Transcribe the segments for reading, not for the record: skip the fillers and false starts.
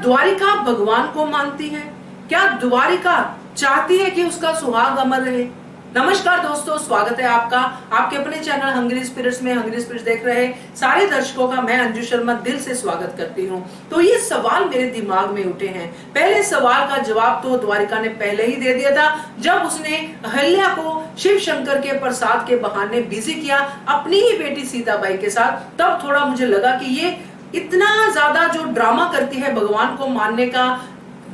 द्वारिका भगवान को मानती है? क्या द्वारिका चाहती है कि उसका सुहाग अमर रहे? नमस्कार दोस्तों, स्वागत है आपका आपके अपने चैनल हंग्री स्पिरिट्स में। हंग्री स्पिरिट्स देख रहे सारे दर्शकों का मैं अंजू शर्मा दिल से स्वागत करती हूँ। तो ये सवाल मेरे दिमाग में उठे हैं। पहले सवाल का जवाब तो द्वारिका ने पहले ही दे दिया था, जब उसने अहल्या को शिव शंकर के प्रसाद के बहाने बिजी किया अपनी ही बेटी सीताबाई के साथ। तब थोड़ा मुझे लगा कि ये इतना ज्यादा जो ड्रामा करती है भगवान को मानने का,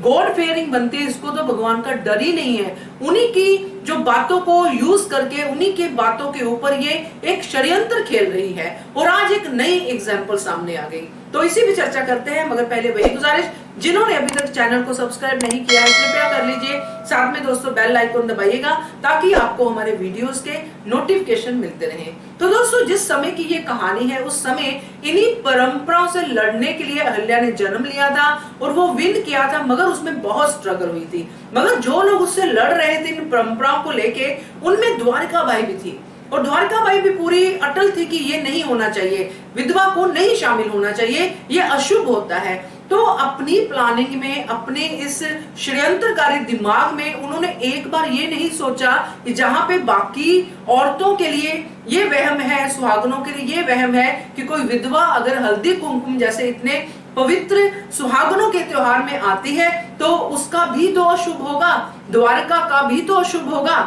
गॉड फेयरिंग बनती है, इसको तो भगवान का डर ही नहीं है। उन्हीं की जो बातों को यूज करके, उन्हीं के बातों के ऊपर ये एक षड्यंत्र खेल रही है और आज एक नई एग्जाम्पल सामने आ गई। तो इसी पे चर्चा करते हैं, मगर पहले वही गुजारिश, जिन्होंने अभी तक चैनल को सब्सक्राइब नहीं किया है कृपया कर लीजिए। साथ में दोस्तों बेल आइकन दबाइएगा ताकि आपको हमारे वीडियोस के नोटिफिकेशन मिलते रहें। तो दोस्तों, जिस समय की ये कहानी है उस समय इन्हीं परंपराओं से लड़ने के लिए अहल्या ने जन्म लिया था और वो विन किया था, मगर उसमें बहुत स्ट्रगल हुई थी। मगर जो लोग उससे लड़ रहे थे इन परंपराओं को लेके, उनमें द्वारिका बाई भी थी और द्वारिका बाई भी पूरी अटल थी कि ये नहीं होना चाहिए, विधवा को नहीं शामिल होना चाहिए, ये अशुभ होता है। तो अपनी प्लानिंग में, अपने इस षड्यंत्रकारी दिमाग में उन्होंने एक बार ये नहीं सोचा कि जहां पे बाकी औरतों के लिए ये वहम है, सुहागनों के लिए ये वहम है कि कोई विधवा अगर हल्दी कुमकुम जैसे इतने पवित्र सुहागनों के त्योहार में आती है तो उसका भी तो अशुभ होगा, द्वारका का भी तो अशुभ होगा,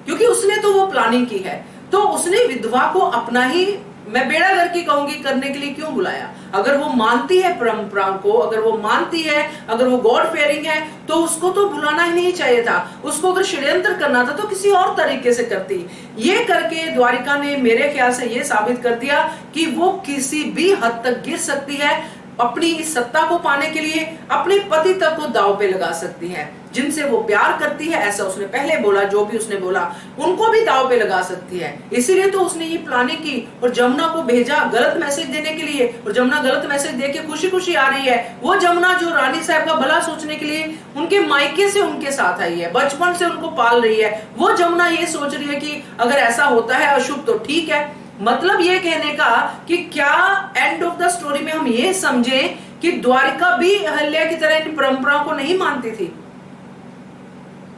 क्योंकि उसने तो वो प्लानिंग की है। तो उसने विधवा को अपना ही, मैं बेड़ा गर्की कहूंगी, करने के लिए क्यों बुलाया? अगर वो मानती है परंपराओं को, अगर वो मानती है, अगर वो गॉड फेयरिंग है, तो उसको तो बुलाना ही नहीं चाहिए था। उसको अगर षड्यंत्र करना था तो किसी और तरीके से करती। ये करके द्वारिका ने मेरे ख्याल से ये साबित कर दिया कि वो किसी भी हद तक गिर सकती है, अपनी इस सत्ता को पाने के लिए अपने पति तक को दांव पे लगा सकती है। जिनसे वो प्यार करती है, ऐसा उसने पहले बोला, जो भी उसने बोला, उनको भी दांव पे लगा सकती है। इसीलिए तो उसने ये प्लानिंग की और जमुना को भेजा गलत मैसेज देने के लिए। और जमुना गलत मैसेज दे के खुशी खुशी आ रही है। वो जमुना जो रानी साहब का भला सोचने के लिए उनके मायके से उनके साथ आई है, बचपन से उनको पाल रही है, वो जमुना ये सोच रही है कि अगर ऐसा होता है अशुभ तो ठीक है। मतलब ये कहने का कि क्या एंड ऑफ द स्टोरी में हम ये समझे कि द्वारिका भी अहल्या की तरह इन परंपराओं को नहीं मानती थी।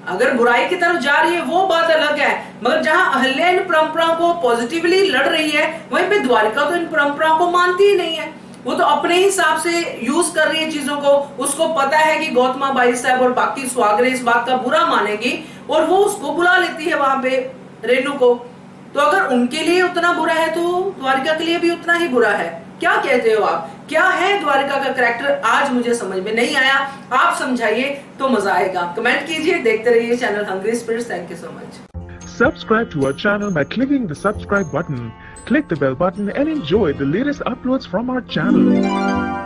अगर बुराई की तरफ जा रही है वो बात अलग है, मगर जहां अहल्या इन परंपराओं को पॉजिटिवली लड़ रही है, वहीं पे द्वारिका तो इन परंपराओं को मानती ही नहीं है। वो तो अपने हिसाब से यूज कर रही है चीजों को। उसको पता है कि गौतमा बाई साहब और बाकी सुहागने इस बात का बुरा मानेगी और वो उसको बुला लेती है वहां पे, रेणु को। तो अगर उनके लिए उतना बुरा है तो द्वारिका के लिए भी उतना ही बुरा है। क्या कहते हो आप? क्या है द्वारिका का कैरेक्टर? आज मुझे समझ में नहीं आया, आप समझाइए तो मजा आएगा। कमेंट कीजिए, देखते रहिए channel hungry spirits. Thank you so much. Subscribe to our channel by clicking the subscribe button. Click the bell button and enjoy the latest uploads from our channel.